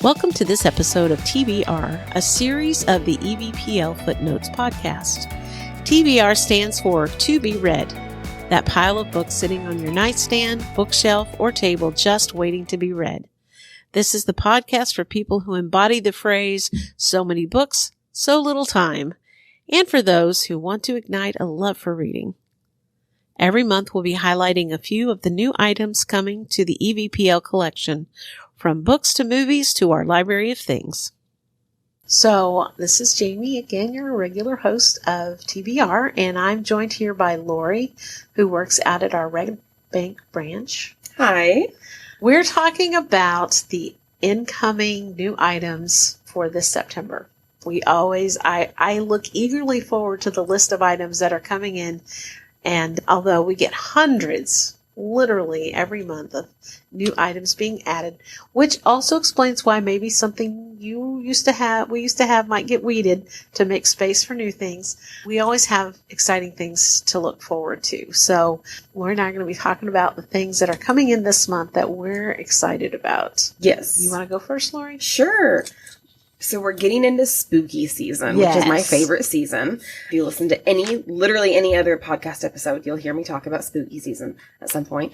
Welcome to this episode of TBR, a series of the EVPL Footnotes podcast. TBR stands for To Be Read, that pile of books sitting on your nightstand, bookshelf, or table just waiting to be read. This is the podcast for people who embody the phrase, so many books, so little time, and for those who want to ignite a love for reading. Every month we'll be highlighting a few of the new items coming to the EVPL collection, from books to movies to our library of things. So, this is Jamie, again, your regular host of TBR, and I'm joined here by Lori, who works out at our Red Bank branch. Hi. We're talking about the incoming new items for this September. I look eagerly forward to the list of items that are coming in, and although we get hundreds literally every month of new items being added, which also explains why maybe something we used to have might get weeded to make space for new things. We always have exciting things to look forward to. So we're now going to be talking about the things that are coming in this month that we're excited about. Yes. You want to go first, Lori? Sure. So we're getting into spooky season, Yes. which is my favorite season. If you listen to literally any other podcast episode, you'll hear me talk about spooky season at some point.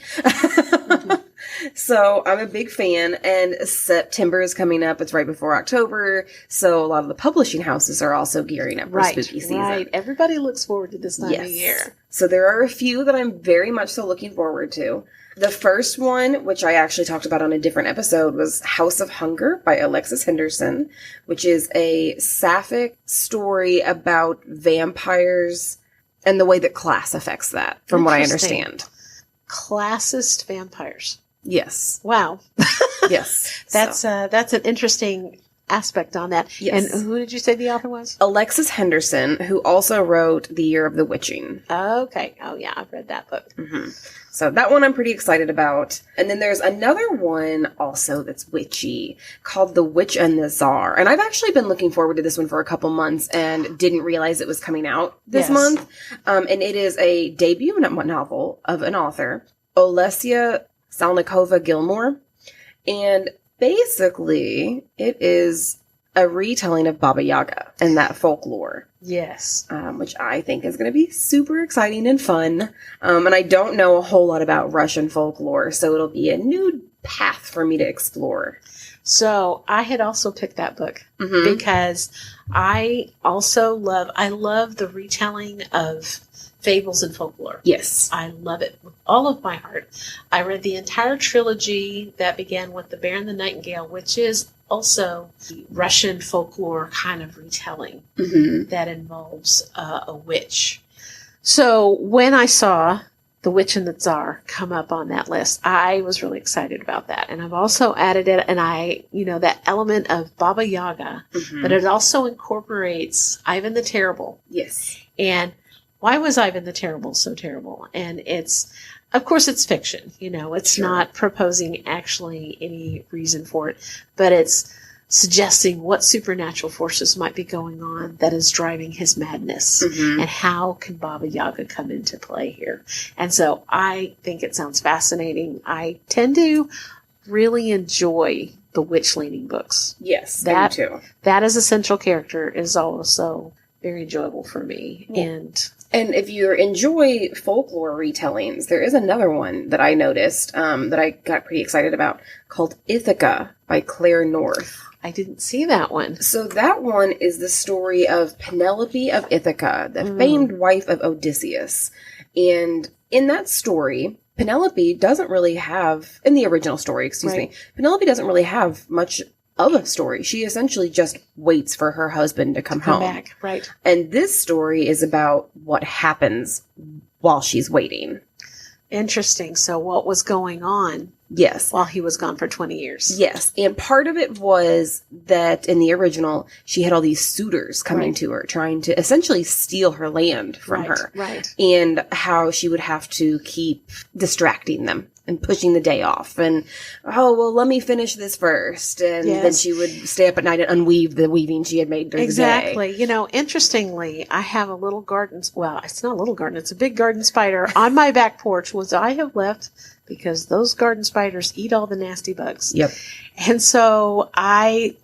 So I'm a big fan, and September is coming up. It's right before October. So a lot of the publishing houses are also gearing up for spooky season. Right. Everybody looks forward to this time of year. So there are a few that I'm very much so looking forward to. The first one, which I actually talked about on a different episode, was House of Hunger by Alexis Henderson, which is a sapphic story about vampires and the way that class affects that, from what I understand. Classist vampires. Yes. Wow. Yes. That's an interesting aspect on that. Yes. And who did you say the author was? Alexis Henderson, who also wrote The Year of the Witching. Okay. Oh, yeah. I've read that book. Mm-hmm. So that one I'm pretty excited about. And then there's another one also that's witchy called The Witch and the Tsar. And I've actually been looking forward to this one for a couple months and didn't realize it was coming out this month. And it is a debut novel of an author, Olesya Salnikova-Gilmore. And basically, it is a retelling of Baba Yaga and that folklore. Yes. Which I think is going to be super exciting and fun. And I don't know a whole lot about Russian folklore, so it'll be a new path for me to explore. So I had also picked that book because I love the retelling of fables and folklore. Yes. I love it with all of my heart. I read the entire trilogy that began with The Bear and the Nightingale, which is also the Russian folklore kind of retelling that involves a witch. So when I saw The Witch and the Tsar come up on that list, I was really excited about that. And I've also added it, and that element of Baba Yaga, but it also incorporates Ivan the Terrible. Yes. And why was Ivan the Terrible so terrible? And of course, it's fiction. It's not proposing actually any reason for it, but it's suggesting what supernatural forces might be going on that is driving his madness, and how can Baba Yaga come into play here. And so I think it sounds fascinating. I tend to really enjoy the witch-leaning books. Yes, I do too. That as a central character is also very enjoyable for me. Yeah. And if you enjoy folklore retellings, there is another one that I noticed that I got pretty excited about called Ithaca by Claire North. I didn't see that one. So that one is the story of Penelope of Ithaca, the famed wife of Odysseus. And in that story, Penelope doesn't really have, in the original story, Penelope doesn't really have much of a story. She essentially just waits for her husband to come home. Back, right. And this story is about what happens while she's waiting. Interesting. So what was going on? Yes. While he was gone for 20 years. Yes. And part of it was that in the original, she had all these suitors coming to her, trying to essentially steal her land from her. Right. And how she would have to keep distracting them and pushing the day off and, oh, well, let me finish this first. And then she would stay up at night and unweave the weaving she had made during the day. Exactly. You know, interestingly, I have a little garden. Well, it's not a little garden. It's a big garden spider on my back porch, which I have left because those garden spiders eat all the nasty bugs. Yep. And so I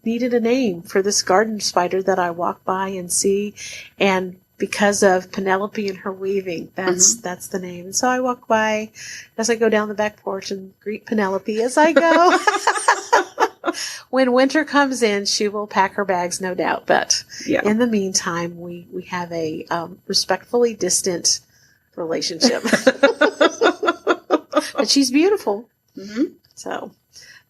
needed a name for this garden spider that I walk by and see. And because of Penelope and her weaving, that's the name. And so I walk by as I go down the back porch and greet Penelope as I go. When winter comes in, she will pack her bags, no doubt. But in the meantime, we have a respectfully distant relationship. But she's beautiful. Mm-hmm. So,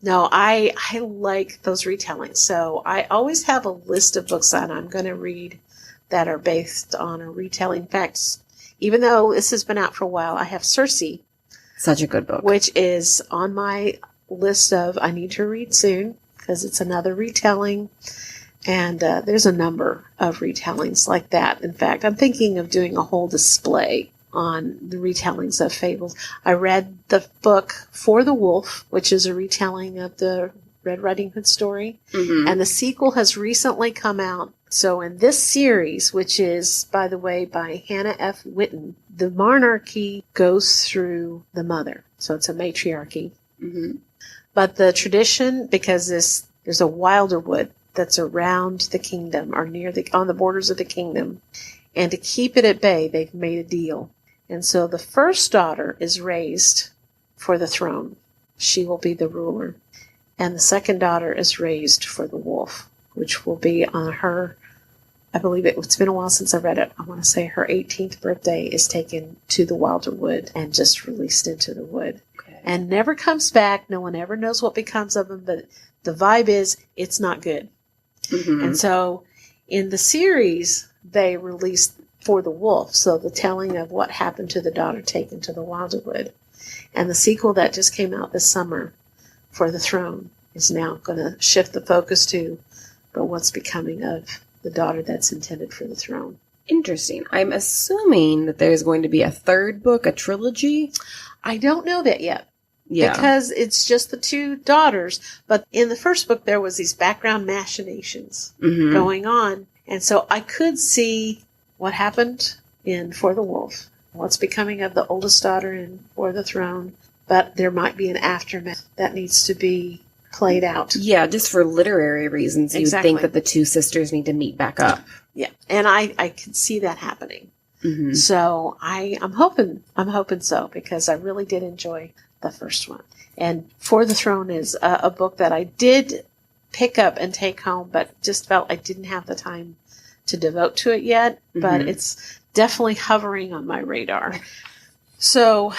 no, I like those retellings. So I always have a list of books that I'm going to read that are based on a retelling. In fact, even though this has been out for a while, I have Circe. Such a good book. Which is on my list of I need to read soon because it's another retelling. And there's a number of retellings like that. In fact, I'm thinking of doing a whole display on the retellings of fables. I read the book For the Wolf, which is a retelling of the Red Riding Hood story. Mm-hmm. And the sequel has recently come out. So in this series, which is, by the way, by Hannah F. Witten, the monarchy goes through the mother. So it's a matriarchy. Mm-hmm. But the tradition, because there's a wilder wood that's around the kingdom or on the borders of the kingdom. And to keep it at bay, they've made a deal. And so the first daughter is raised for the throne. She will be the ruler. And the second daughter is raised for the wolf, which will be on her, I believe it's been a while since I read it. I want to say her 18th birthday is taken to the wilder wood and just released into the wood. Okay. And never comes back. No one ever knows what becomes of him, but the vibe is it's not good. Mm-hmm. And so in the series, they released For the Wolf, so the telling of what happened to the daughter taken to the wilder wood. And the sequel that just came out this summer, For the Throne, is now going to shift the focus to what's becoming of the daughter that's intended for the throne. Interesting. I'm assuming that there's going to be a third book, a trilogy. I don't know that yet. Yeah. Because it's just the two daughters. But in the first book, there was these background machinations going on. And so I could see what happened in For the Wolf, what's becoming of the oldest daughter in For the Throne. But there might be an aftermath that needs to be played out. Yeah, just for literary reasons, you would think that the two sisters need to meet back up. Yeah, and I could see that happening. Mm-hmm. So I'm hoping so, because I really did enjoy the first one. And For the Throne is a book that I did pick up and take home, but just felt I didn't have the time to devote to it yet. Mm-hmm. But it's definitely hovering on my radar. So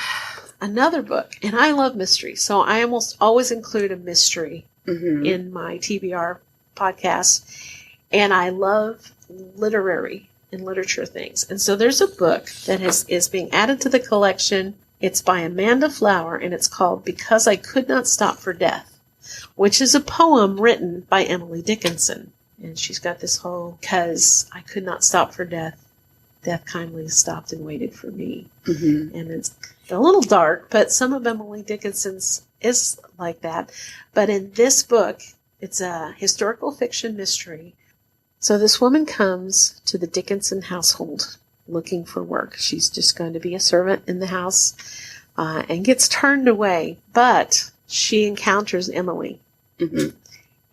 another book, and I love mystery, so I almost always include a mystery in my TBR podcast. And I love literary and literature things. And so there's a book that is being added to the collection. It's by Amanda Flower, and it's called Because I Could Not Stop for Death, which is a poem written by Emily Dickinson. And she's got this whole, because I could not stop for death, death kindly stopped and waited for me. Mm-hmm. And it's a little dark, but some of Emily Dickinson's is like that. But in this book, it's a historical fiction mystery. So this woman comes to the Dickinson household looking for work. She's just going to be a servant in the house and gets turned away. But she encounters Emily. Mm-hmm.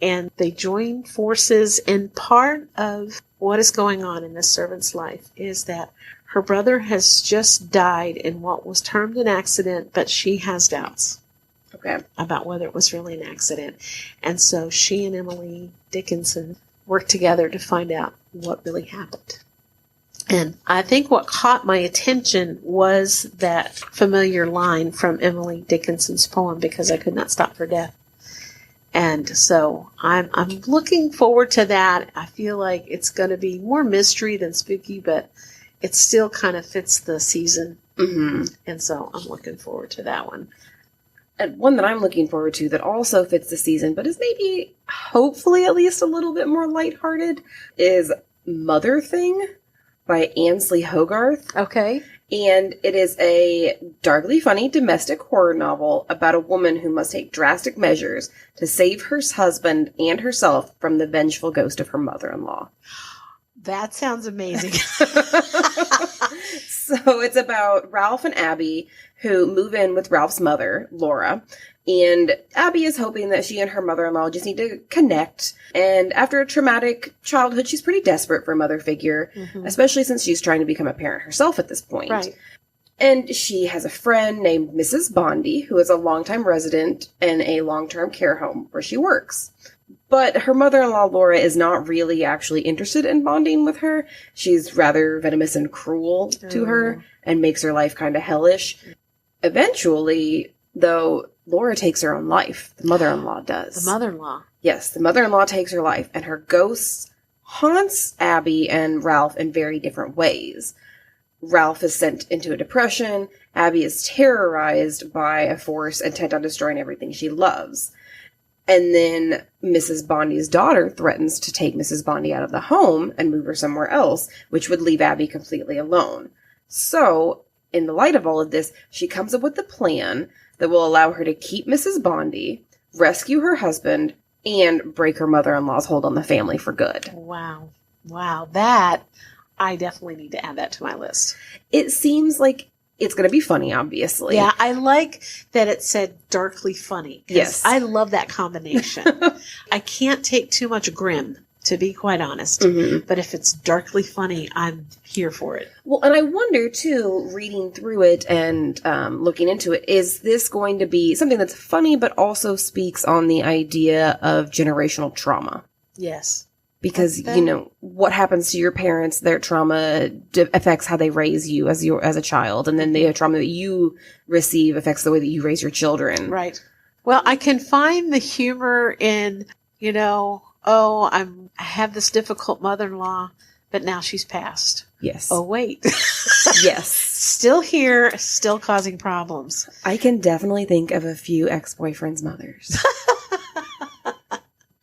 And they join forces. And part of what is going on in this servant's life is that her brother has just died in what was termed an accident, but she has doubts about whether it was really an accident. And so she and Emily Dickinson work together to find out what really happened. And I think what caught my attention was that familiar line from Emily Dickinson's poem, Because I Could Not Stop for Death. And so I'm looking forward to that. I feel like it's going to be more mystery than spooky, but it still kind of fits the season. Mm-hmm. And so I'm looking forward to that one. And one that I'm looking forward to that also fits the season, but is maybe, hopefully at least a little bit more lighthearted, is Mother Thing by Ansley Hogarth. Okay. And it is a darkly funny domestic horror novel about a woman who must take drastic measures to save her husband and herself from the vengeful ghost of her mother-in-law. That sounds amazing. So it's about Ralph and Abby who move in with Ralph's mother, Laura. And Abby is hoping that she and her mother-in-law just need to connect. And after a traumatic childhood, she's pretty desperate for a mother figure, especially since she's trying to become a parent herself at this point. Right. And she has a friend named Mrs. Bondi, who is a longtime resident in a long-term care home where she works. But her mother-in-law, Laura, is not really actually interested in bonding with her. She's rather venomous and cruel to her and makes her life kind of hellish. Eventually, though, Laura takes her own life. The mother-in-law does. The mother-in-law. Yes, the mother-in-law takes her life, and her ghost haunts Abby and Ralph in very different ways. Ralph is sent into a depression. Abby is terrorized by a force intent on destroying everything she loves. And then Mrs. Bondi's daughter threatens to take Mrs. Bondi out of the home and move her somewhere else, which would leave Abby completely alone. So, in the light of all of this, she comes up with a plan that will allow her to keep Mrs. Bondi, rescue her husband, and break her mother-in-law's hold on the family for good. Wow. Wow. That, I definitely need to add that to my list. It seems like it's going to be funny, obviously. Yeah, I like that it said darkly funny. Yes. I love that combination. I can't take too much grim, to be quite honest. But if it's darkly funny, I'm here for it. Well, and I wonder, too, reading through it and looking into it, is this going to be something that's funny but also speaks on the idea of generational trauma? Yes. Because, you know, what happens to your parents, their trauma affects how they raise you as a child. And then the trauma that you receive affects the way that you raise your children. Right. Well, I can find the humor in, you know, I have this difficult mother-in-law, but now she's passed. Yes. Oh, wait. Yes. Still here, still causing problems. I can definitely think of a few ex-boyfriends' mothers.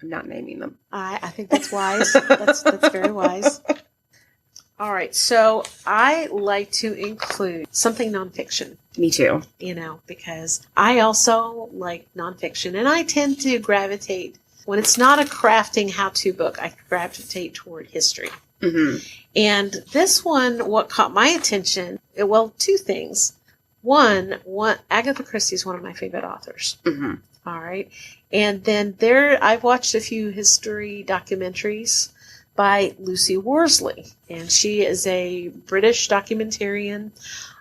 I'm not naming them. I think that's wise. That's very wise. All right. So I like to include something nonfiction. Me too. You know, because I also like nonfiction, and I tend to gravitate, when it's not a crafting how-to book, I gravitate toward history. And this one, what caught my attention, well, two things. One, Agatha Christie is one of my favorite authors. All right. And then I've watched a few history documentaries by Lucy Worsley, and she is a British documentarian.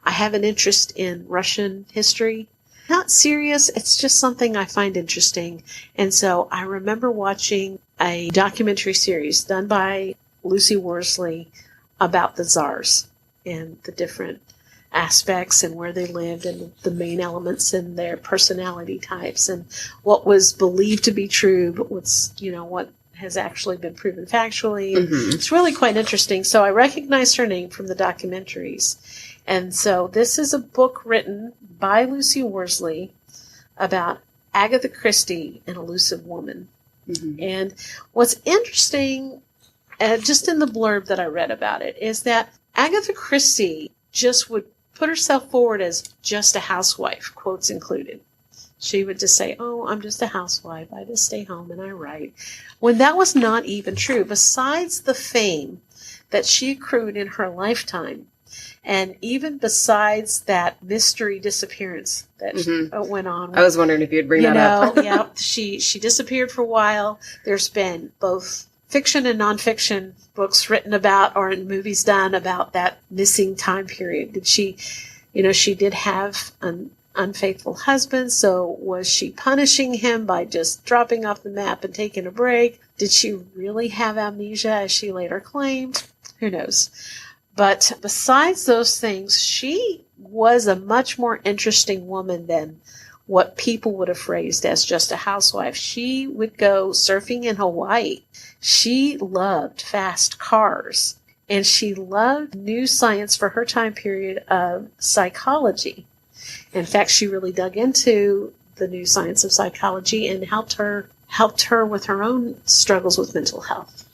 I have an interest in Russian history. Not serious, it's just something I find interesting. And so I remember watching a documentary series done by Lucy Worsley about the Tsars and the different aspects and where they lived and the main elements in their personality types and what was believed to be true, but what has actually been proven factually. It's really quite interesting. So I recognized her name from the documentaries. And so this is a book written by Lucy Worsley about Agatha Christie, an elusive woman. And what's interesting, just in the blurb that I read about it, is that Agatha Christie just would put herself forward as just a housewife, quotes included. She would just say, I'm just a housewife. I just stay home and I write. When that was not even true. Besides the fame that she accrued in her lifetime, and even besides that mystery disappearance that went on. I was wondering if you'd bring that up. Yeah, she disappeared for a while. There's been both fiction and nonfiction books written about or in movies done about that missing time period. She did have an unfaithful husband, so was she punishing him by just dropping off the map and taking a break? Did she really have amnesia, as she later claimed? Who knows? But besides those things, she was a much more interesting woman than what people would have phrased as just a housewife. She would go surfing in Hawaii. She loved fast cars, and she loved new science for her time period of psychology. In fact, she really dug into the new science of psychology and helped her with her own struggles with mental health.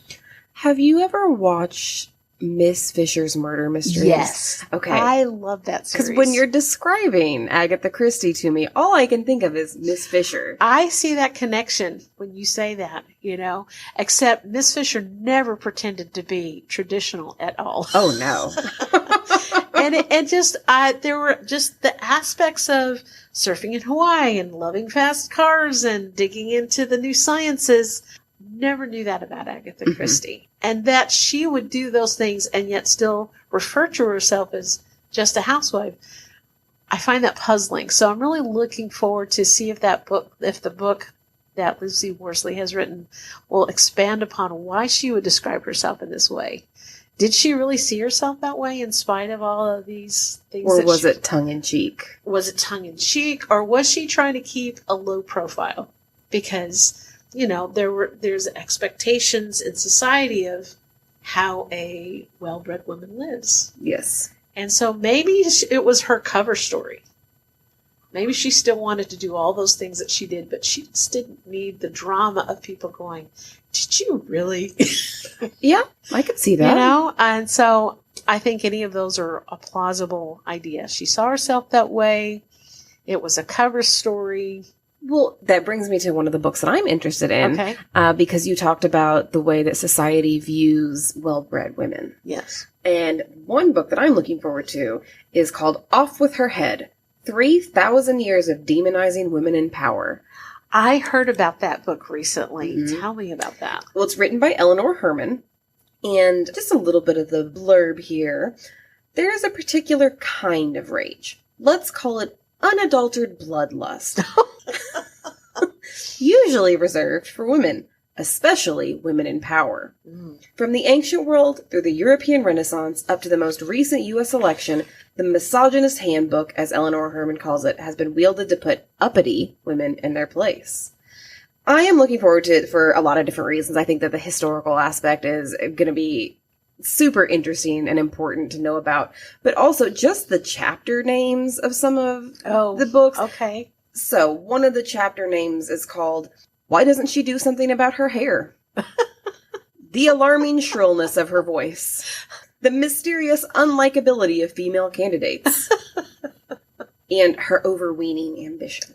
Have you ever watched Miss Fisher's Murder Mysteries? Yes. Okay. I love that series. Because when you're describing Agatha Christie to me, all I can think of is Miss Fisher. I see that connection when you say that, except Miss Fisher never pretended to be traditional at all. Oh, no. And there were just the aspects of surfing in Hawaii and loving fast cars and digging into the new sciences. Never knew that about Agatha Christie. And that she would do those things and yet still refer to herself as just a housewife. I find that puzzling. So I'm really looking forward to see if the book that Lucy Worsley has written will expand upon why she would describe herself in this way. Did she really see herself that way in spite of all of these things? Or was it tongue-in-cheek? Was it tongue-in-cheek? Or was she trying to keep a low profile? Because, there's expectations in society of how a well-bred woman lives. Yes. And so maybe it was her cover story. Maybe she still wanted to do all those things that she did, but she just didn't need the drama of people going, did you really? Yeah, I could see that. And so I think any of those are a plausible idea. She saw herself that way. It was a cover story. Well, that brings me to one of the books that I'm interested in. Okay. Because you talked about the way that society views well-bred women. Yes. And one book that I'm looking forward to is called Off With Her Head, 3,000 Years of Demonizing Women in Power. I heard about that book recently. Tell me about that. Well, it's written by Eleanor Herman. And just a little bit of the blurb here. There is a particular kind of rage. Let's call it unadulterated bloodlust. Usually reserved for women, especially women in power. From the ancient world through the European Renaissance up to the most recent U.S. election, the misogynist handbook, as Eleanor Herman calls it, has been wielded to put uppity women in their place. I am looking forward to it for a lot of different reasons. I think that the historical aspect is going to be super interesting and important to know about, but also just the chapter names of some of the books. Okay. So one of the chapter names is called, Why Doesn't She Do Something About Her Hair? The alarming shrillness of her voice. The mysterious unlikability of female candidates. And her overweening ambition.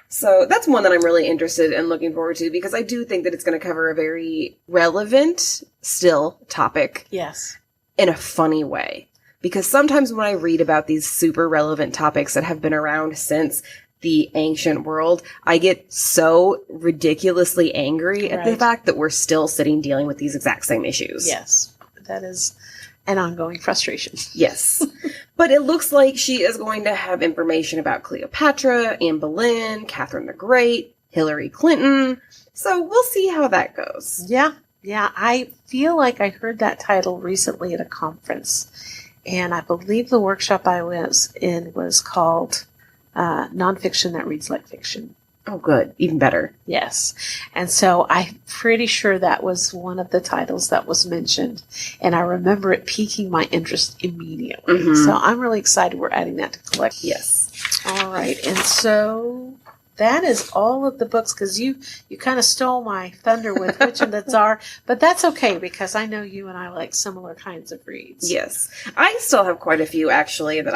So that's one that I'm really interested in looking forward to because I do think that it's going to cover a very relevant, still, topic. Yes. In a funny way. Because sometimes when I read about these super relevant topics that have been around since the ancient world, I get so ridiculously angry at the fact that we're still sitting dealing with these exact same issues. Yes. That is an ongoing frustration. Yes. But it looks like she is going to have information about Cleopatra, Anne Boleyn, Catherine the Great, Hillary Clinton. So we'll see how that goes. Yeah. Yeah. I feel like I heard that title recently at a conference. And I believe the workshop I was in was called Nonfiction That Reads Like Fiction. Oh, good. Even better. Yes. And so I'm pretty sure that was one of the titles that was mentioned. And I remember it piquing my interest immediately. So I'm really excited we're adding that to collect. Yes. All right. And so that is all of the books because you kind of stole my thunder with Witch and the Tsar, but that's okay because I know you and I like similar kinds of reads. Yes. I still have quite a few actually that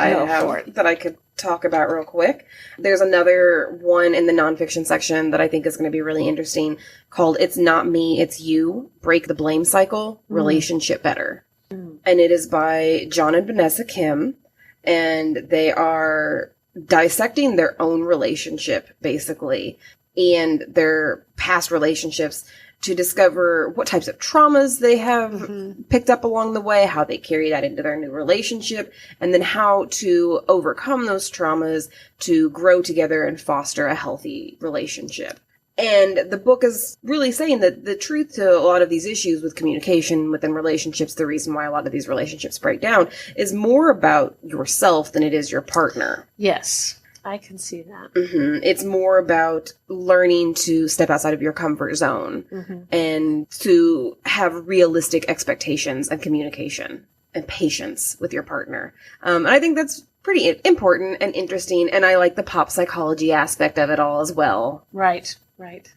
that I could talk about real quick. There's another one in the nonfiction section that I think is going to be really interesting called It's Not Me, It's You, Break the Blame Cycle, Relationship Better. And it is by John and Vanessa Kim, and they are dissecting their own relationship, basically, and their past relationships to discover what types of traumas they have picked up along the way, how they carry that into their new relationship, and then how to overcome those traumas to grow together and foster a healthy relationship. And the book is really saying that the truth to a lot of these issues with communication within relationships, the reason why a lot of these relationships break down, is more about yourself than it is your partner. Yes, I can see that. It's more about learning to step outside of your comfort zone and to have realistic expectations and communication and patience with your partner. And I think that's pretty important and interesting, and I like the pop psychology aspect of it all as well. Right. Right.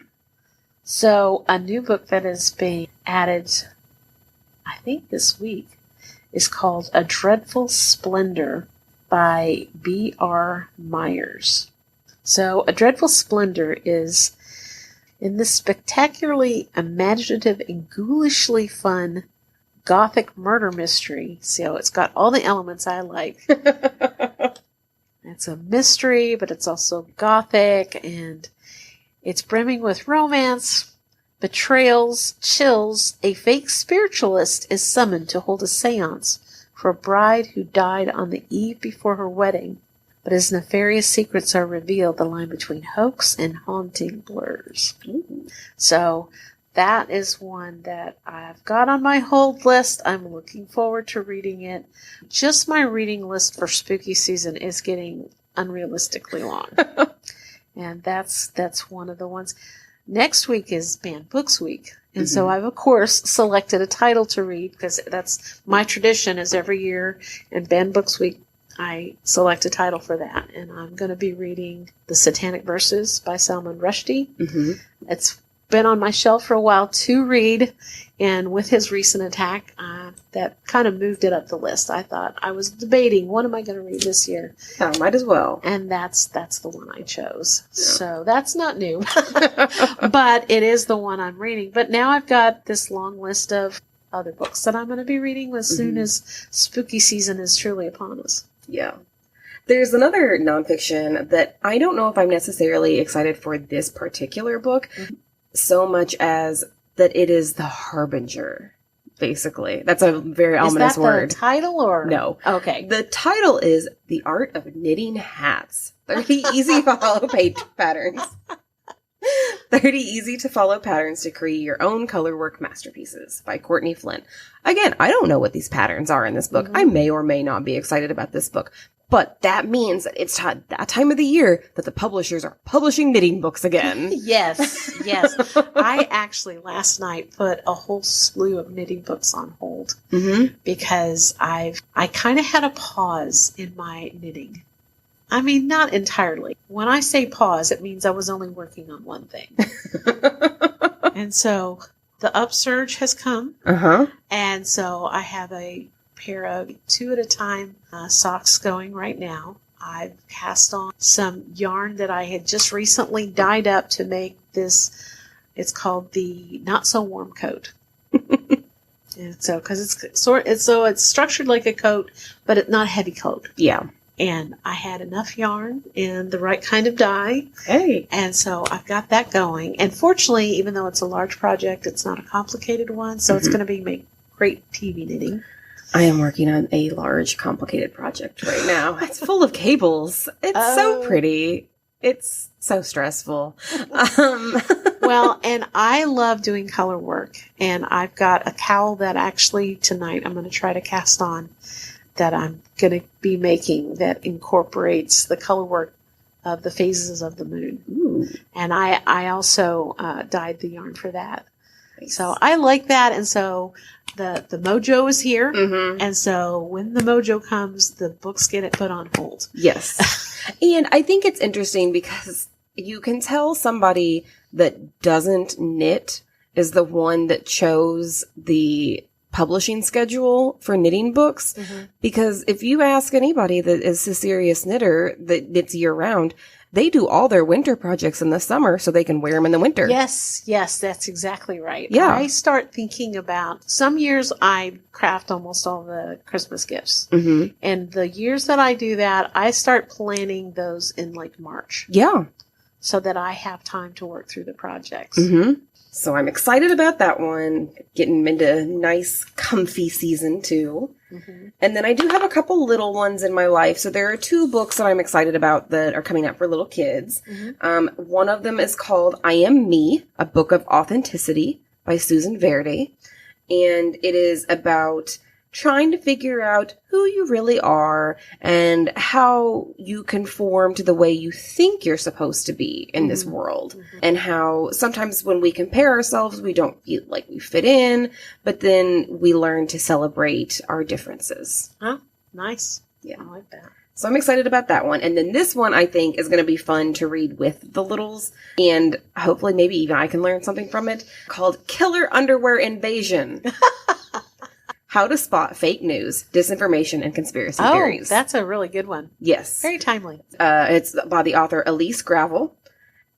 So a new book that is being added, I think this week, is called A Dreadful Splendor by B.R. Myers. So, A Dreadful Splendor is in this spectacularly imaginative and ghoulishly fun gothic murder mystery. So it's got all the elements I like. It's a mystery, but it's also gothic, and it's brimming with romance, betrayals, chills. A fake spiritualist is summoned to hold a seance for a bride who died on the eve before her wedding. But as nefarious secrets are revealed, the line between hoax and haunting blurs. Ooh. So that is one that I've got on my hold list. I'm looking forward to reading it. Just my reading list for spooky season is getting unrealistically long. And that's one of the ones. Next week is Banned Books Week. And so I've, of course, selected a title to read, because that's my tradition is every year in Banned Books Week, I select a title for that. And I'm going to be reading The Satanic Verses by Salman Rushdie. Mm-hmm. It's been on my shelf for a while to read. And with his recent attack, that kind of moved it up the list. I thought, I was debating, what am I going to read this year? Yeah, might as well. And that's the one I chose. Yeah. So that's not new. But it is the one I'm reading. But now I've got this long list of other books that I'm going to be reading as soon as spooky season is truly upon us. Yeah. There's another nonfiction that I don't know if I'm necessarily excited for this particular book so much as that it is The Harbinger, basically. That's a very ominous word. Is that the title or? No. Okay. The title is The Art of Knitting Hats. 30 easy follow page patterns. 30 easy to follow patterns to create your own colorwork masterpieces by Courtney Flynn. Again, I don't know what these patterns are in this book. I may or may not be excited about this book. But that means that it's that time of the year that the publishers are publishing knitting books again. Yes. I actually last night put a whole slew of knitting books on hold because I kind of had a pause in my knitting. I mean, not entirely. When I say pause, it means I was only working on one thing. And so the upsurge has come. And so I have a pair of 2 at a time socks going right now. I've cast on some yarn that I had just recently dyed up to make this. It's called the Not So Warm Coat. And so, because it's structured like a coat, but it's not heavy coat. Yeah. And I had enough yarn and the right kind of dye. Hey. And so I've got that going. And fortunately, even though it's a large project, it's not a complicated one. So it's going to make great TV knitting. I am working on a large, complicated project right now. It's full of cables. It's so pretty. It's so stressful. Well, and I love doing color work. And I've got a cowl that actually tonight I'm going to try to cast on that I'm going to be making that incorporates the color work of the phases of the moon. Ooh. And I also dyed the yarn for that. Nice. So I like that. And so the mojo is here. And so when the mojo comes, the books get it put on hold. Yes. And I think it's interesting because you can tell somebody that doesn't knit is the one that chose the publishing schedule for knitting books. Because if you ask anybody that is a serious knitter that knits year round, they do all their winter projects in the summer so they can wear them in the winter. Yes, that's exactly right. Yeah. I start thinking about, some years I craft almost all the Christmas gifts. And the years that I do that, I start planning those in like March. Yeah. So that I have time to work through the projects. So I'm excited about that one. Getting into nice, comfy season too. And then I do have a couple little ones in my life. So there are 2 books that I'm excited about that are coming out for little kids. One of them is called I Am Me, A Book of Authenticity by Susan Verde. And it is about trying to figure out who you really are and how you conform to the way you think you're supposed to be in this world. And how sometimes when we compare ourselves, we don't feel like we fit in, but then we learn to celebrate our differences. Oh, nice. Yeah. I like that. So I'm excited about that one. And then this one I think is going to be fun to read with the littles. And hopefully maybe even I can learn something from it, called Killer Underwear Invasion. How to Spot Fake News, Disinformation, and Conspiracy Theories. That's a really good one. Yes. Very timely. It's by the author Elise Gravel.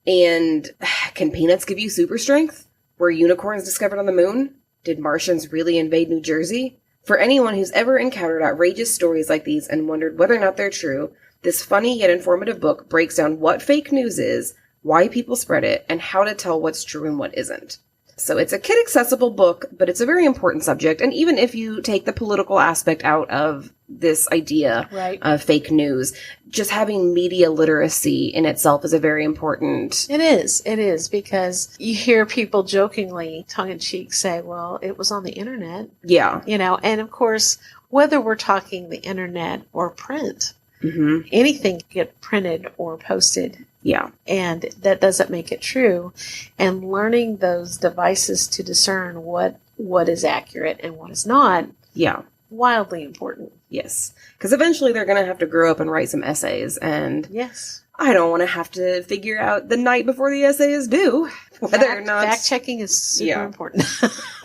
And can peanuts give you super strength? Were unicorns discovered on the moon? Did Martians really invade New Jersey? For anyone who's ever encountered outrageous stories like these and wondered whether or not they're true, this funny yet informative book breaks down what fake news is, why people spread it, and how to tell what's true and what isn't. So it's a kid-accessible book, but it's a very important subject. And even if you take the political aspect out of this idea of fake news, just having media literacy in itself is a very important... It is, because you hear people jokingly, tongue-in-cheek, say, well, it was on the internet. Yeah. And of course, whether we're talking the internet or print, anything can get printed or posted. Yeah. And that doesn't make it true. And learning those devices to discern what is accurate and what is not. Yeah. Wildly important. Yes. Because eventually they're going to have to grow up and write some essays. And yes, I don't want to have to figure out the night before the essay is due whether or not... Fact checking is super important.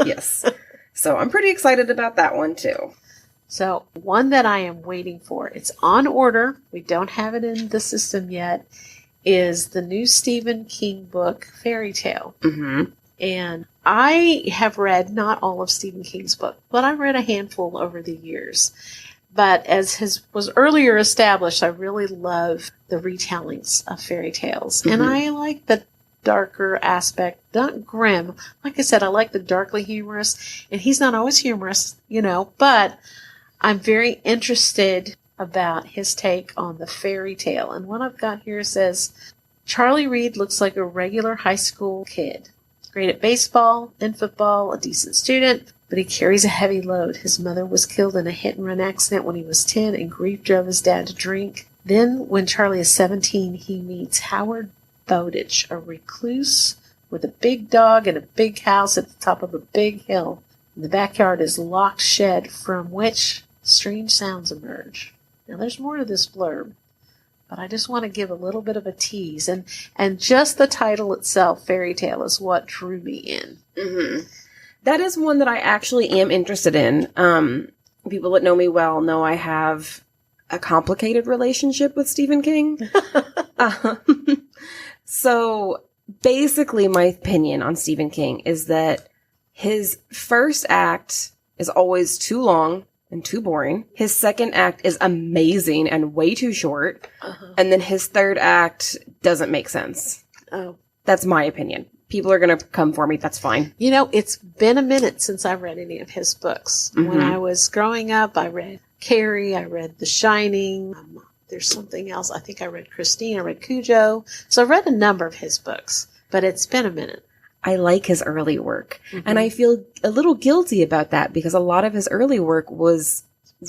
Yes. So I'm pretty excited about that one too. So one that I am waiting for, it's on order. We don't have it in the system yet. Is the new Stephen King book, Fairy Tale. And I have read not all of Stephen King's book, but I've read a handful over the years. But as was earlier established, I really love the retellings of fairy tales. And I like the darker aspect, not grim. Like I said, I like the darkly humorous. And he's not always humorous, but I'm very interested about his take on the fairy tale. And what I've got here says, Charlie Reed looks like a regular high school kid. Great at baseball and football, a decent student, but he carries a heavy load. His mother was killed in a hit-and-run accident when he was 10, and grief drove his dad to drink. Then, when Charlie is 17, he meets Howard Bowditch, a recluse with a big dog and a big house at the top of a big hill. In the backyard is a locked shed from which strange sounds emerge. Now, there's more to this blurb, but I just want to give a little bit of a tease. And just the title itself, Fairy Tale, is what drew me in. That is one that I actually am interested in. People that know me well know I have a complicated relationship with Stephen King. So basically my opinion on Stephen King is that his first act is always too long and too boring. His second act is amazing and way too short. And then his third act doesn't make sense. Oh. That's my opinion. People are going to come for me. That's fine. It's been a minute since I've read any of his books. When I was growing up, I read Carrie, I read The Shining. There's something else. I think I read Christine, I read Cujo. So I've read a number of his books, but it's been a minute. I like his early work. And I feel a little guilty about that because a lot of his early work was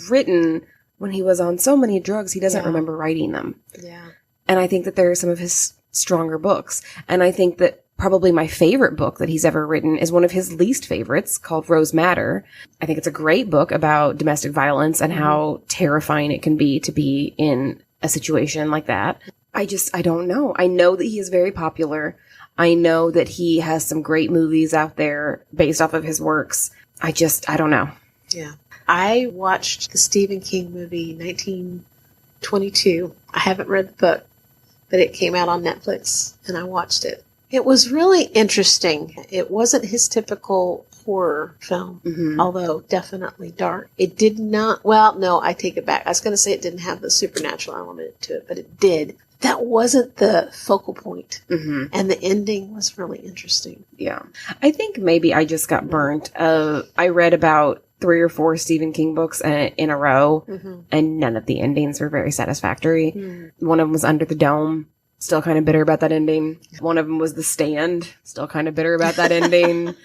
written when he was on so many drugs, he doesn't remember writing them. Yeah. And I think that there are some of his stronger books. And I think that probably my favorite book that he's ever written is one of his least favorites called Rose Madder. I think it's a great book about domestic violence and how terrifying it can be to be in a situation like that. I don't know. I know that he is very popular. I know that he has some great movies out there based off of his works. I don't know. Yeah. I watched the Stephen King movie 1922. I haven't read the book, but it came out on Netflix and I watched it. It was really interesting. It wasn't his typical horror film, although definitely dark. It did not, I take it back. I was going to say it didn't have the supernatural element to it, but it did. That wasn't the focal point. And the ending was really interesting. Yeah. I think maybe I just got burnt. I read about 3 or 4 Stephen King books in a row, and none of the endings were very satisfactory. One of them was Under the Dome. Still kind of bitter about that ending. One of them was The Stand. Still kind of bitter about that ending.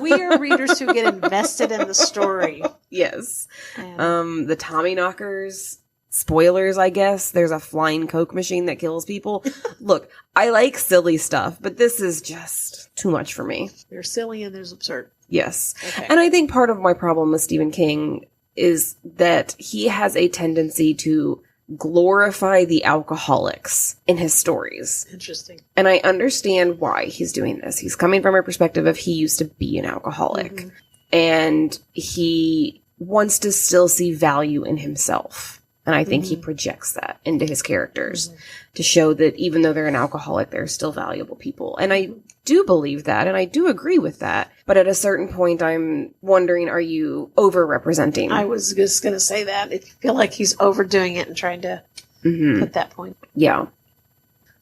We are readers who get invested in the story. Yes. The Tommyknockers. Spoilers, I guess. There's a flying Coke machine that kills people. Look, I like silly stuff, but this is just too much for me. There's silly and there's absurd. Yes. Okay. And I think part of my problem with Stephen King is that he has a tendency to glorify the alcoholics in his stories. Interesting. And I understand why he's doing this. He's coming from a perspective of he used to be an alcoholic. and he wants to still see value in himself. And I think he projects that into his characters to show that even though they're an alcoholic, they're still valuable people. And I do believe that, and I do agree with that. But at a certain point, I'm wondering, are you over-representing? I was just going to say that. I feel like he's overdoing it and trying to put that point. Yeah.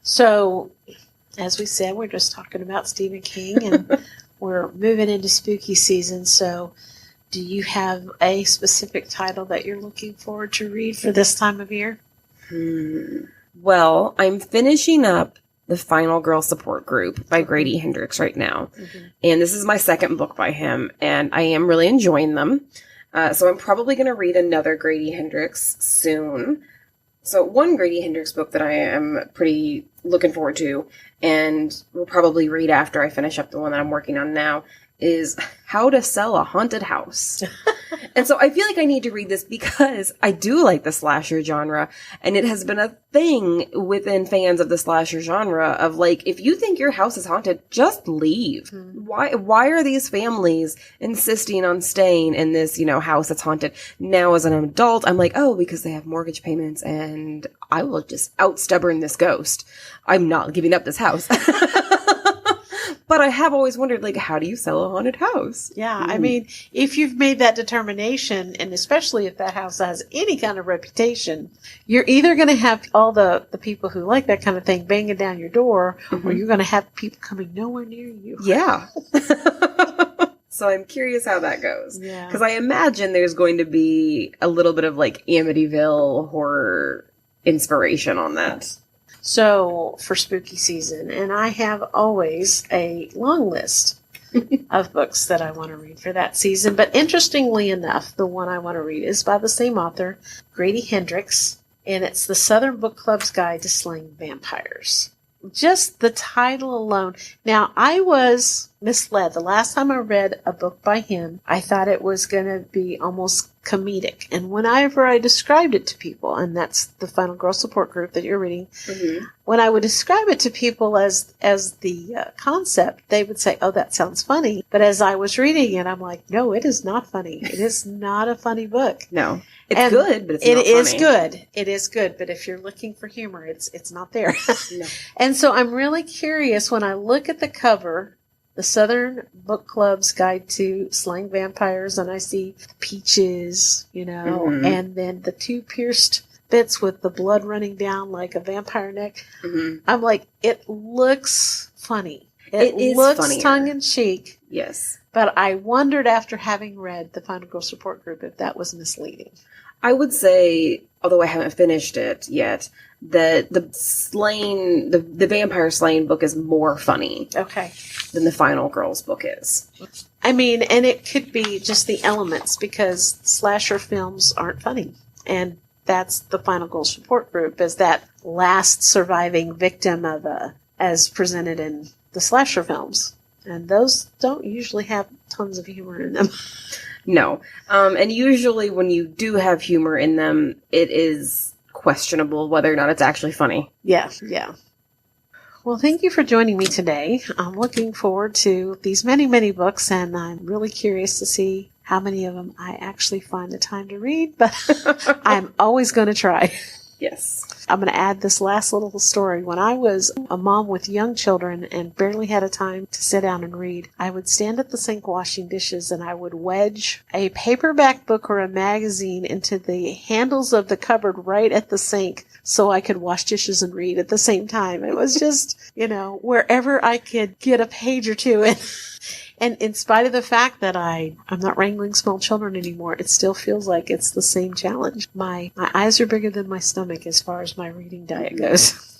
So, as we said, we're just talking about Stephen King, and we're moving into spooky season. So, do you have a specific title that you're looking forward to read for this time of year? Well, I'm finishing up The Final Girl Support Group by Grady Hendrix right now. And this is my second book by him, and I am really enjoying them. So I'm probably going to read another Grady Hendrix soon. So one Grady Hendrix book that I am pretty looking forward to, and will probably read after I finish up the one that I'm working on now, is How to Sell a Haunted House. And so I feel like I need to read this because I do like the slasher genre, and it has been a thing within fans of the slasher genre of like, if you think your house is haunted, just leave. Why are these families insisting on staying in this, house that's haunted? Now as an adult, I'm like, oh, because they have mortgage payments and I will just out-stubborn this ghost. I'm not giving up this house. But I have always wondered, like, how do you sell a haunted house? Yeah, I mean, if you've made that determination, and especially if that house has any kind of reputation, you're either going to have all the people who like that kind of thing banging down your door, or you're going to have people coming nowhere near you. Yeah. So I'm curious how that goes. Yeah. Because I imagine there's going to be a little bit of, like, Amityville horror inspiration on that. So, for spooky season, and I have always a long list of books that I want to read for that season. But interestingly enough, the one I want to read is by the same author, Grady Hendrix, and it's The Southern Book Club's Guide to Slaying Vampires. Just the title alone. Now, I was misled. The last time I read a book by him, I thought it was going to be almost comedic. And whenever I described it to people, and that's the Final Girl Support Group that you're reading, when I would describe it to people as the concept, they would say, oh, that sounds funny. But as I was reading it, I'm like, no, it is not funny. It is not a funny book. No. It's good, but it's not funny. It is good. It is good. But if you're looking for humor, it's not there. No. And so I'm really curious when I look at the cover, The Southern Book Club's Guide to Slaying Vampires, and I see peaches, and then the two pierced bits with the blood running down like a vampire neck. I'm like, it looks funny. It looks funnier. Tongue-in-cheek. Yes. But I wondered after having read the Final Girl Support Group if that was misleading. I would say, although I haven't finished it yet, that the vampire slaying book is more funny. Okay. Than the Final Girls book is. I mean, and it could be just the elements because slasher films aren't funny. And that's the Final Girl Support Group, is that last surviving victim of as presented in the slasher films. And those don't usually have tons of humor in them. No. And usually when you do have humor in them, it is questionable whether or not it's actually funny. Yeah. Well, thank you for joining me today. I'm looking forward to these many, many books, and I'm really curious to see how many of them I actually find the time to read, but I'm always going to try. Yes. I'm going to add this last little story. When I was a mom with young children and barely had a time to sit down and read, I would stand at the sink washing dishes and I would wedge a paperback book or a magazine into the handles of the cupboard right at the sink so I could wash dishes and read at the same time. It was just, wherever I could get a page or two in. And in spite of the fact that I'm not wrangling small children anymore, it still feels like it's the same challenge. My eyes are bigger than my stomach as far as my reading diet goes.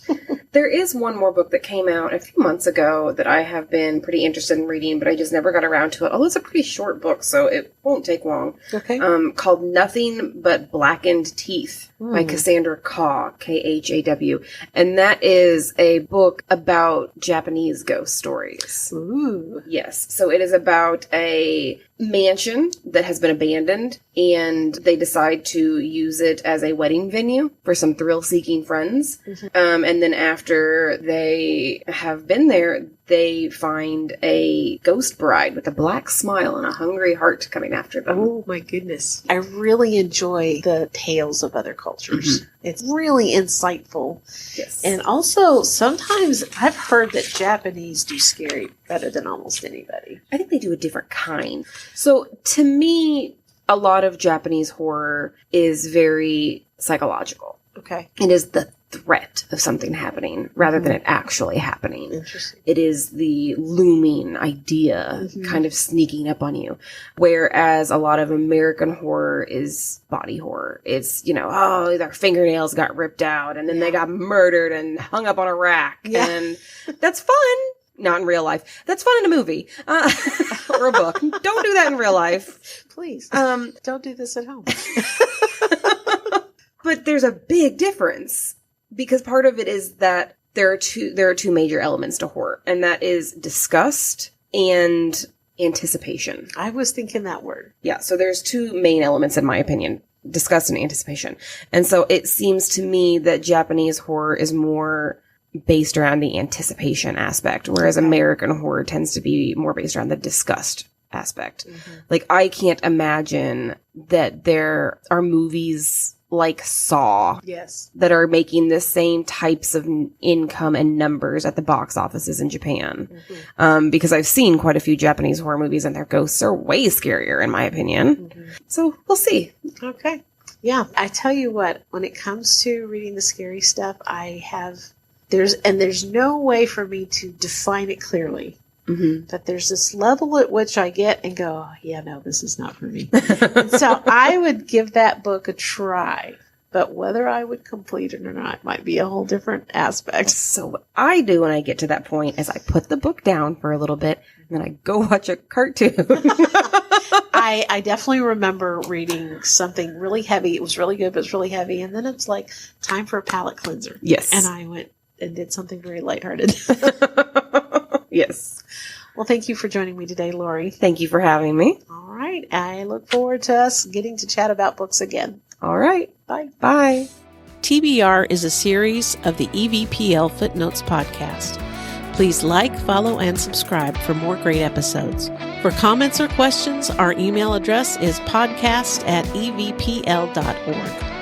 There is one more book that came out a few months ago that I have been pretty interested in reading, but I just never got around to it. Although it's a pretty short book, so it won't take long. Okay. Called Nothing But Blackened Teeth by Cassandra Khaw, Khaw. And that is a book about Japanese ghost stories. Ooh. Yes. So it is about a mansion that has been abandoned, and they decide to use it as a wedding venue for some thrill-seeking friends. And then after they have been there, they find a ghost bride with a black smile and a hungry heart coming after them. Oh my goodness. I really enjoy the tales of other cultures. Mm-hmm. It's really insightful. Yes. And also, sometimes I've heard that Japanese do scary better than almost anybody. I think they do a different kind. So to me, a lot of Japanese horror is very psychological. Okay. It is the threat of something happening rather than it actually happening. Interesting. It is the looming idea kind of sneaking up on you. Whereas a lot of American horror is body horror. It's, oh, their fingernails got ripped out and then they got murdered and hung up on a rack. Yeah. And that's fun. Not in real life. That's fun in a movie or a book. Don't do that in real life. Please. Don't do this at home. But there's a big difference because part of it is that there are two major elements to horror, and that is disgust and anticipation. I was thinking that word. Yeah. So there's two main elements in my opinion, disgust and anticipation. And so it seems to me that Japanese horror is more based around the anticipation aspect, whereas American horror tends to be more based around the disgust aspect. Like, I can't imagine that there are movies like Saw that are making the same types of income and numbers at the box offices in Japan. Because I've seen quite a few Japanese horror movies and their ghosts are way scarier in my opinion. So we'll see. Okay. Yeah. I tell you what, when it comes to reading the scary stuff, there's no way for me to define it clearly. But there's this level at which I get and go, oh, yeah, no, this is not for me. And so I would give that book a try. But whether I would complete it or not might be a whole different aspect. So what I do when I get to that point is I put the book down for a little bit and then I go watch a cartoon. I definitely remember reading something really heavy. It was really good, but it's really heavy. And then it's like, time for a palate cleanser. Yes. And I went and did something very lighthearted. Yes. Well, thank you for joining me today, Lori. Thank you for having me. All right. I look forward to us getting to chat about books again. All right. Bye. Bye. TBR is a series of the EVPL Footnotes podcast. Please like, follow, and subscribe for more great episodes. For comments or questions, our email address is podcast@evpl.org.